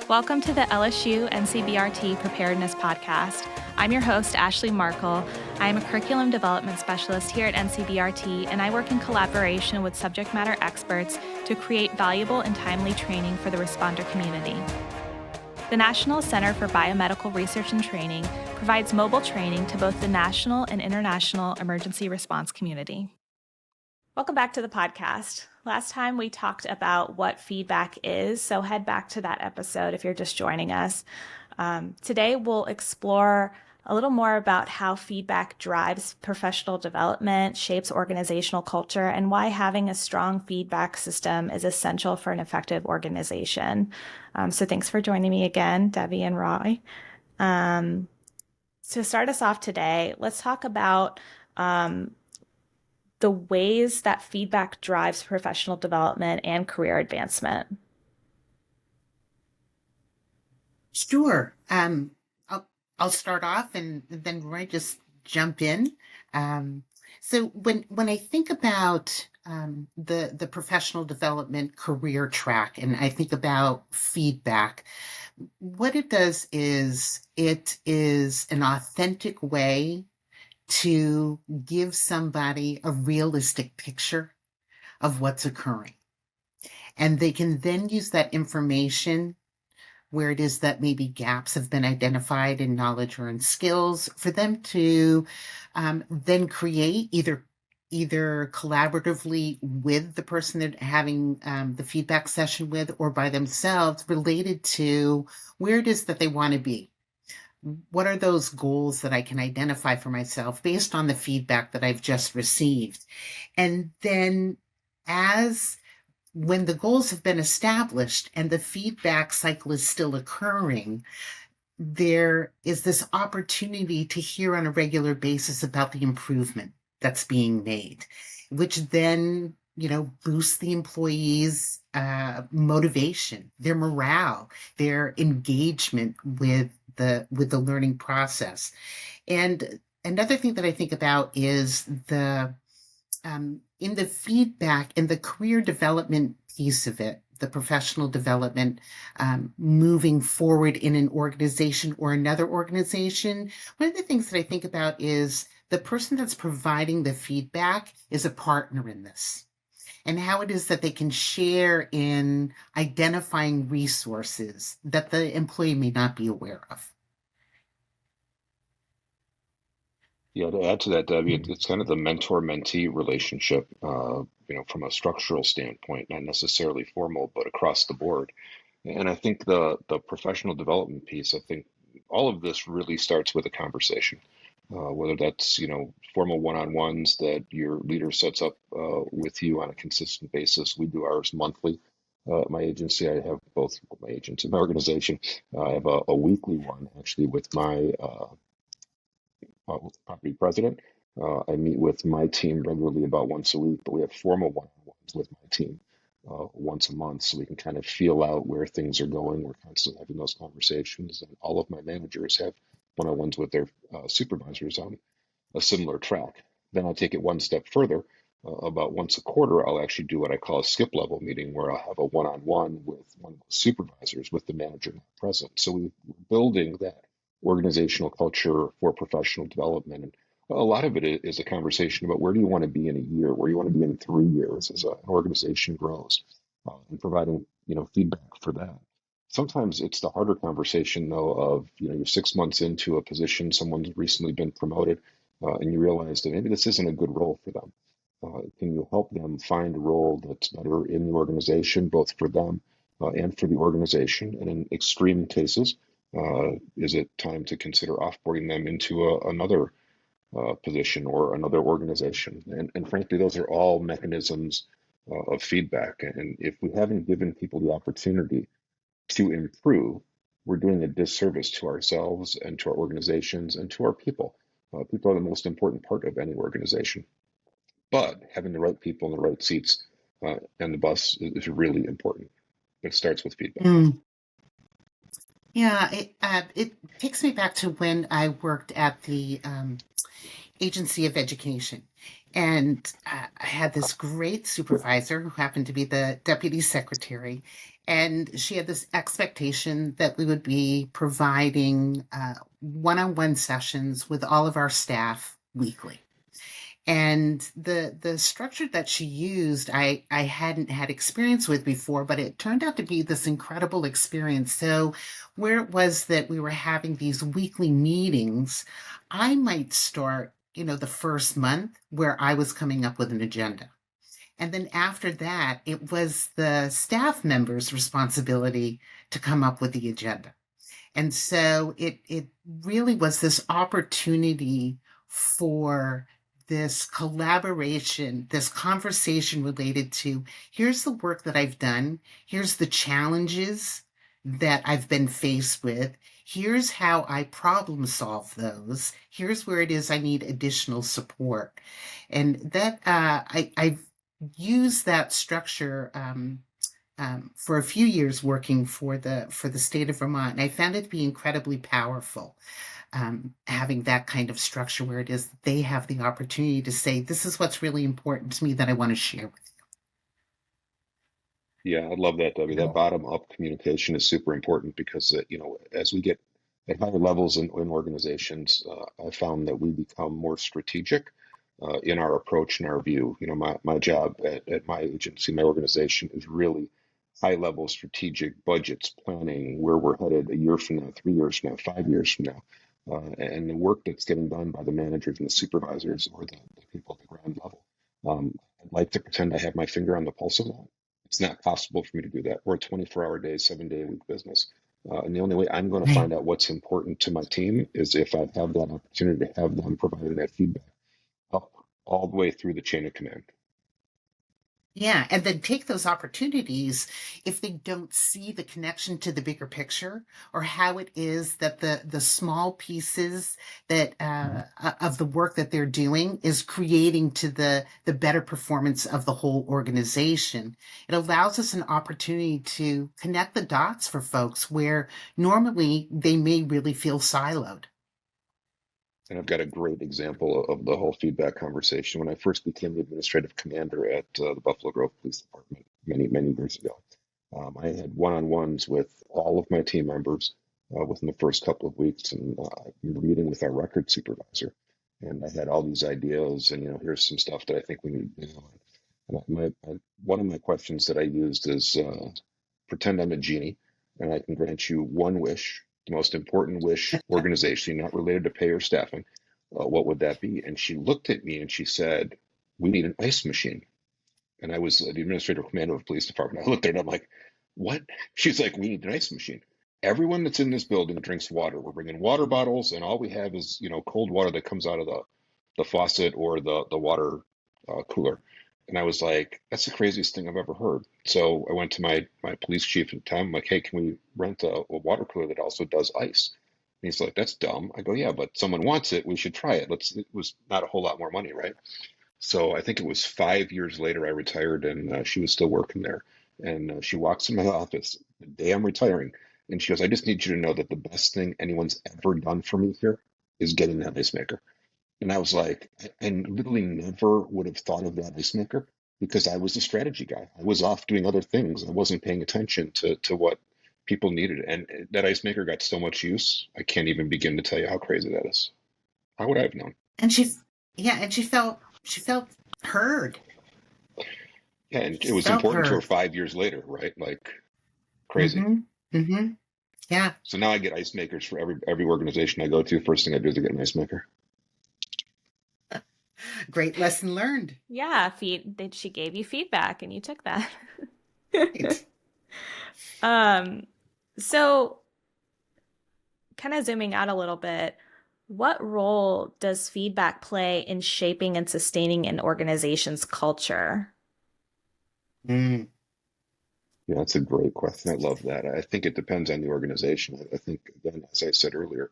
Welcome to the LSU NCBRT Preparedness Podcast. I'm your host, Ashley Markle. I am a curriculum development specialist here at NCBRT, and I work in collaboration with subject matter experts to create valuable and timely training for the responder community. The National Center for Biomedical Research and Training provides mobile training to both the national and international emergency response community. Welcome back to the podcast. Last time we talked about what feedback is, so head back to that episode if you're just joining us. Today we'll explore a little more about how feedback drives professional development, shapes organizational culture, and why having a strong feedback system is essential for an effective organization. So thanks for joining me again, Debi and Roy. To start us off today, let's talk about the ways that feedback drives professional development and career advancement. Sure. I'll start off and then Roy just jump in. So when I think about the professional development career track, and I think about feedback, what it does is it is an authentic way to give somebody a realistic picture of what's occurring. And they can then use that information where it is that maybe gaps have been identified in knowledge or in skills for them to then create either collaboratively with the person they're having the feedback session with or by themselves related to where it is that they want to be. What are those goals that I can identify for myself based on the feedback that I've just received? And then when the goals have been established and the feedback cycle is still occurring, there is this opportunity to hear on a regular basis about the improvement that's being made, which then, boosts the employees' motivation, their morale, their engagement with the learning process. And another thing that I think about is in the feedback and the career development piece of it, the professional development, moving forward in an organization or another organization, one of the things that I think about is the person that's providing the feedback is a partner in this, and how it is that they can share in identifying resources that the employee may not be aware of. Yeah, to add to that, Debbie, it's kind of the mentor-mentee relationship, from a structural standpoint, not necessarily formal, but across the board. And I think the professional development piece, I think all of this really starts with a conversation, whether that's, formal one-on-ones that your leader sets up with you on a consistent basis. We do ours monthly. My agency, I have both my agents in my organization. I have a weekly one actually with my property president. I meet with my team regularly about once a week, but we have formal one-on-ones with my team once a month, so we can kind of feel out where things are going. We're constantly having those conversations, and all of my managers have one-on-ones with their supervisors on a similar track. Then I'll take it one step further. About once a quarter, I'll actually do what I call a skip level meeting, where I'll have a one-on-one with one of the supervisors with the manager not present. So we're building that organizational culture for professional development. And a lot of it is a conversation about where do you want to be in a year, where you want to be in 3 years as an organization grows, and providing feedback for that. Sometimes it's the harder conversation though of you're 6 months into a position, someone's recently been promoted, and you realize that maybe this isn't a good role for them. Can you help them find a role that's better in the organization, both for them and for the organization? And in extreme cases, is it time to consider offboarding them into another position or another organization? And frankly, those are all mechanisms of feedback. And if we haven't given people the opportunity to improve, we're doing a disservice to ourselves and to our organizations and to our people. People are the most important part of any organization. But having the right people in the right seats and the bus is really important. It starts with feedback. Yeah, it takes me back to when I worked at the agency of education. And I had this great supervisor who happened to be the deputy secretary. And she had this expectation that we would be providing one-on-one sessions with all of our staff weekly. And the structure that she used, I hadn't had experience with before, but it turned out to be this incredible experience. So where it was that we were having these weekly meetings, I might start, the first month where I was coming up with an agenda. And then after that, it was the staff members' responsibility to come up with the agenda. And so it really was this opportunity for this collaboration, this conversation related to here's the work that I've done, here's the challenges that I've been faced with, here's how I problem solve those, here's where it is I need additional support. And that I've used that structure for a few years working for the state of Vermont, and I found it to be incredibly powerful. Having that kind of structure where it is they have the opportunity to say, "This is what's really important to me that I want to share with Yeah, I love that, Debbie. That you." bottom-up communication is super important because, as we get at higher levels in organizations, I found that we become more strategic in our approach and our view. My job at my agency, my organization is really high-level strategic budgets, planning where we're headed a year from now, 3 years from now, 5 years from now. And the work that's getting done by the managers and the supervisors or the people at the ground level. I'd like to pretend I have my finger on the pulse of that. It's not possible for me to do that. We're a 24-hour day, 7-day a week business. And the only way I'm going to Right. find out what's important to my team is if I have that opportunity to have them providing that feedback up all the way through the chain of command. Yeah, and then take those opportunities if they don't see the connection to the bigger picture or how it is that the small pieces that of the work that they're doing is creating to the better performance of the whole organization. It allows us an opportunity to connect the dots for folks where normally they may really feel siloed. And I've got a great example of the whole feedback conversation. When I first became the administrative commander at the Buffalo Grove Police Department many, many years ago, I had one-on-ones with all of my team members within the first couple of weeks, and we were meeting with our record supervisor. And I had all these ideas, and here's some stuff that I think we need to do. And one of my questions that I used is pretend I'm a genie, and I can grant you one wish, the most important wish organization, not related to pay or staffing. What would that be? And she looked at me and she said, "We need an ice machine." And I was the administrative commander of the police department. I looked at her and I'm like, "What?" She's like, "We need an ice machine. Everyone that's in this building drinks water. We're bringing water bottles, and all we have is, cold water that comes out of the faucet or the water cooler." And I was like, "That's the craziest thing I've ever heard." So I went to my police chief at the time. I'm like, "Hey, can we rent a water cooler that also does ice?" And he's like, "That's dumb." I go, "Yeah, but someone wants it. We should try it." It was not a whole lot more money, right? So I think it was 5 years later I retired, and she was still working there. And she walks in my office the day I'm retiring, and she goes, "I just need you to know that the best thing anyone's ever done for me here is getting that ice maker." And I was like, I literally never would have thought of that ice maker because I was a strategy guy. I was off doing other things. I wasn't paying attention to what people needed. And that ice maker got so much use, I can't even begin to tell you how crazy that is. How would I have known? And yeah, and she felt heard. Yeah, and it She was felt important to her heard. 5 years later, right? Like crazy. Mm-hmm. Mm-hmm. Yeah. So now I get ice makers for every organization I go to. First thing I do is I get an ice maker. Great lesson learned. Yeah, she gave you feedback and you took that. Right. So kind of zooming out a little bit, what role does feedback play in shaping and sustaining an organization's culture? Mm. Yeah, that's a great question. I love that. I think it depends on the organization. I think, again, as I said earlier,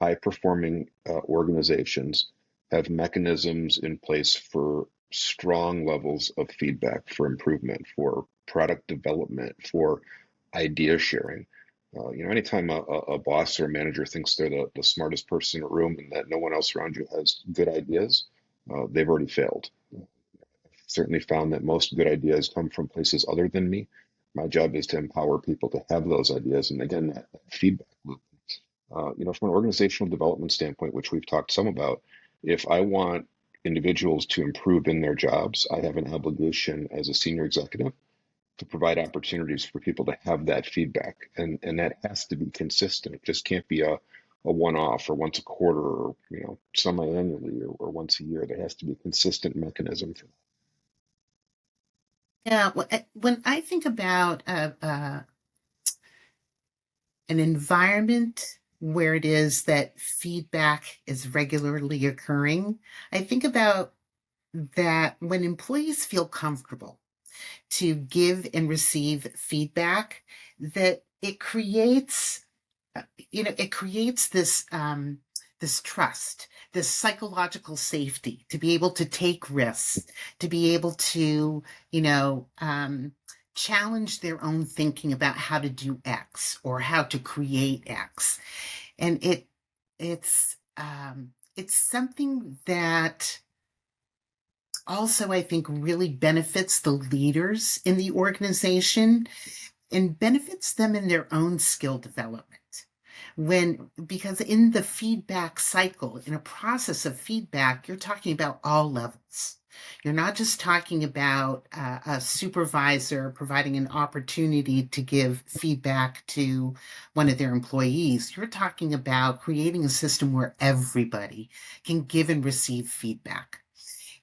high performing organizations have mechanisms in place for strong levels of feedback, for improvement, for product development, for idea sharing. Anytime a boss or a manager thinks they're the smartest person in a room and that no one else around you has good ideas, they've already failed. Certainly found that most good ideas come from places other than me. My job is to empower people to have those ideas. And again, that feedback loop. From an organizational development standpoint, which we've talked some about, if I want individuals to improve in their jobs, I have an obligation as a senior executive to provide opportunities for people to have that feedback. And that has to be consistent. It just can't be a one-off or once a quarter or semi-annually or once a year. There has to be a consistent mechanism for that. Yeah, when I think about an environment where it is that feedback is regularly occurring, I think about that when employees feel comfortable to give and receive feedback, that it creates this trust, this psychological safety to be able to take risks, to be able to challenge their own thinking about how to do X or how to create X. And it's something that also I think really benefits the leaders in the organization and benefits them in their own skill development. Because in the feedback cycle, in a process of feedback, you're talking about all levels. You're not just talking about a supervisor providing an opportunity to give feedback to one of their employees. You're talking about creating a system where everybody can give and receive feedback.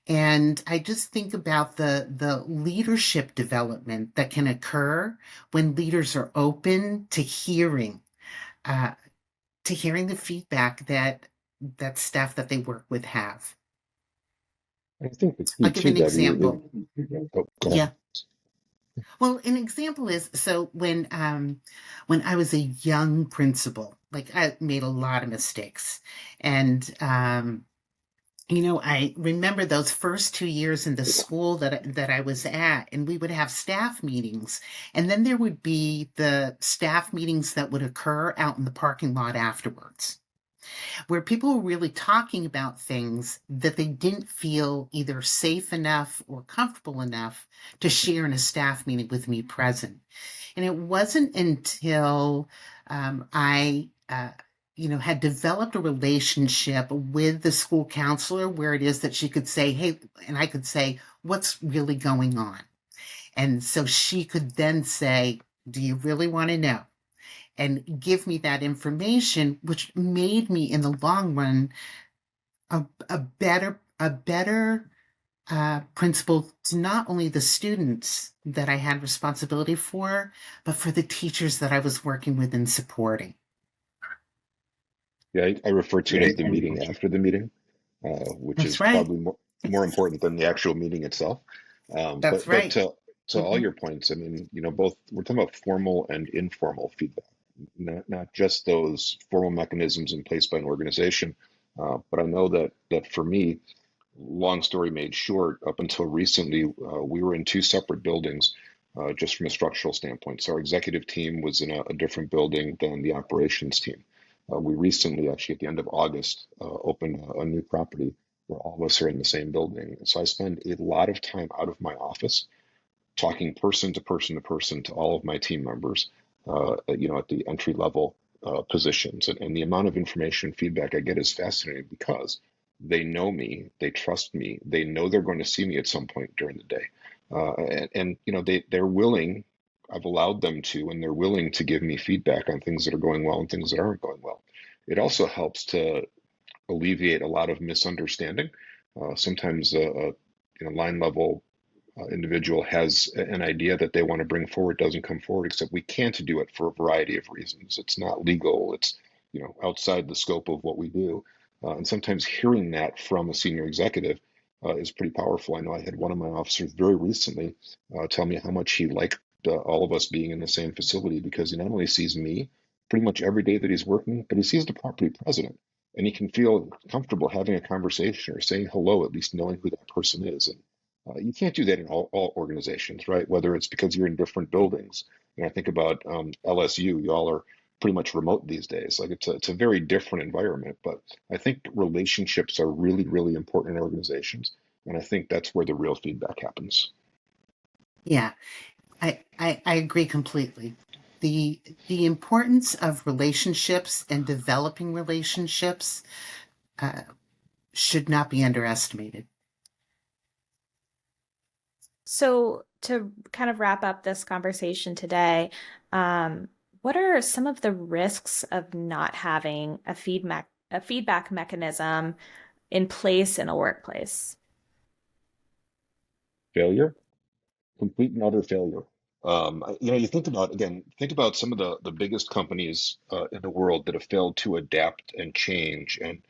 And I just think about the leadership development that can occur when leaders are open uh, to hearing the feedback that staff that they work with have. I think the I'll key give too, an Debbie, example. oh, go ahead. Yeah. Well, an example is so when I was a young principal, like I made a lot of mistakes, and I remember those first 2 years in the school that I was at, and we would have staff meetings, and then there would be the staff meetings that would occur out in the parking lot afterwards, where people were really talking about things that they didn't feel either safe enough or comfortable enough to share in a staff meeting with me present. And it wasn't until I had developed a relationship with the school counselor where it is that she could say, hey, and I could say, what's really going on? And so she could then say, do you really want to know? And give me that information, which made me in the long run a better principal to not only the students that I had responsibility for, but for the teachers that I was working with and supporting. Yeah, I refer to it as the meeting after the meeting, which That's is right. probably more important than the actual meeting itself. That's But right. to all Mhm. your points, I mean, both we're talking about formal and informal feedback, not just those formal mechanisms in place by an organization. But I know that for me, long story made short, up until recently, we were in two separate buildings, just from a structural standpoint. So our executive team was in a different building than the operations team. We recently, actually at the end of August, opened a new property where all of us are in the same building. So I spend a lot of time out of my office talking person to person to person to all of my team members, at the entry level positions. And the amount of information and feedback I get is fascinating because they know me, they trust me, they know they're going to see me at some point during the day. They're willing, I've allowed them to, and they're willing to give me feedback on things that are going well and things that aren't going well. It also helps to alleviate a lot of misunderstanding. Sometimes line level individual has an idea that they want to bring forward doesn't come forward, except we can't do it for a variety of reasons. It's not legal. It's outside the scope of what we do. And sometimes hearing that from a senior executive is pretty powerful. I know I had one of my officers very recently tell me how much he liked all of us being in the same facility because he not only sees me pretty much every day that he's working, but he sees the property president. And he can feel comfortable having a conversation or saying hello, at least knowing who that person is. And you can't do that in all organizations, right? Whether it's because you're in different buildings. And I think about LSU, y'all are pretty much remote these days. Like it's a very different environment, but I think relationships are really, really important in organizations. And I think that's where the real feedback happens. Yeah, I agree completely. The importance of relationships and developing relationships uh, should not be underestimated. So, to kind of wrap up this conversation today, what are some of the risks of not having a feedback mechanism in place in a workplace? Failure, complete and utter failure. You think about some of the biggest companies in the world that have failed to adapt and change and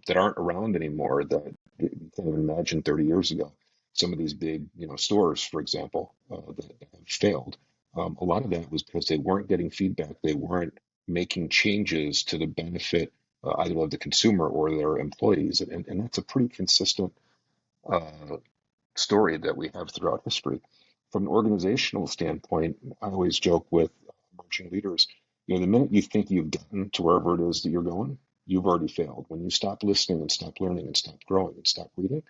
that aren't around anymore that you can't even imagine 30 years ago. Some of these big, stores, for example, that have failed. A lot of that was because they weren't getting feedback. They weren't making changes to the benefit either of the consumer or their employees. And that's a pretty consistent uh, story that we have throughout history. From an organizational standpoint, I always joke with emerging leaders, the minute you think you've gotten to wherever it is that you're going, you've already failed. When you stop listening and stop learning and stop growing and stop reading,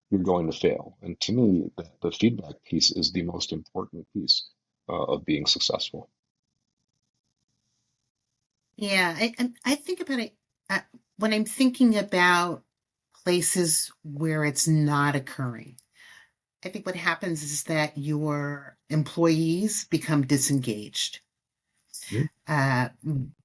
you're going to fail. And to me, the feedback piece is the most important piece of being successful. Yeah, I think about it when I'm thinking about places where it's not occurring. I think what happens is that your employees become disengaged. Mhm. Uh,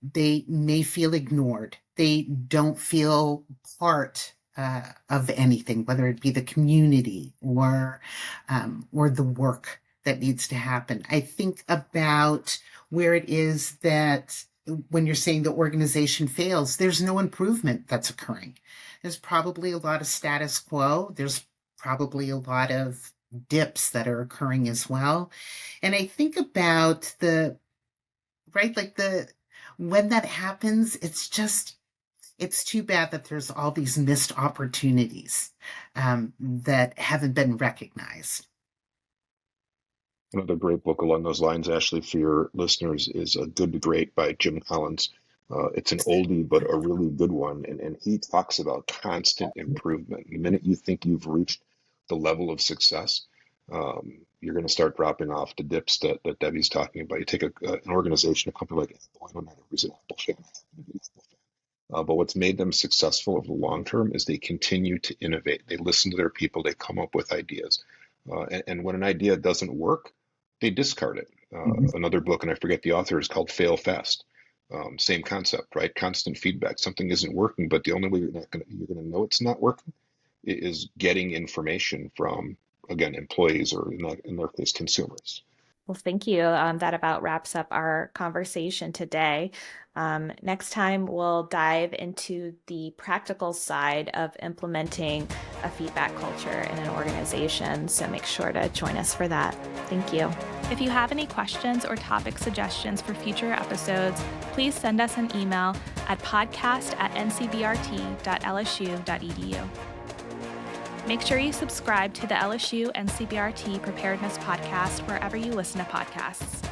they may feel ignored. They don't feel part of anything, whether it be the community or the work that needs to happen. I think about where it is that when you're saying the organization fails, there's no improvement that's occurring. There's probably a lot of status quo. There's probably a lot of dips that are occurring as well. And I think about the right? Like when that happens, it's too bad that there's all these missed opportunities that haven't been recognized. Another great book along those lines, Ashley, for your listeners, is Good to Great by Jim Collins. It's an oldie, but a really good one. And he talks about constant improvement. The minute you think you've reached the level of success, you're going to start dropping off the dips that Debbie's talking about. You take an organization, a company like Apple. I don't know who's an Apple fan. I happen to be an Apple fan. But what's made them successful over the long term is they continue to innovate. They listen to their people. They come up with ideas. And when an idea doesn't work, they discard it. Another book, and I forget the author, is called Fail Fast. Same concept, right? Constant feedback. Something isn't working, but the only way you're gonna know it's not working is getting information from, again, employees or in their case, consumers. Well, thank you. That about wraps up our conversation today. Next time, we'll dive into the practical side of implementing a feedback culture in an organization. So make sure to join us for that. Thank you. If you have any questions or topic suggestions for future episodes, please send us an email at podcast@ncbrt.lsu.edu. Make sure you subscribe to the LSU NCBRT Preparedness Podcast wherever you listen to podcasts.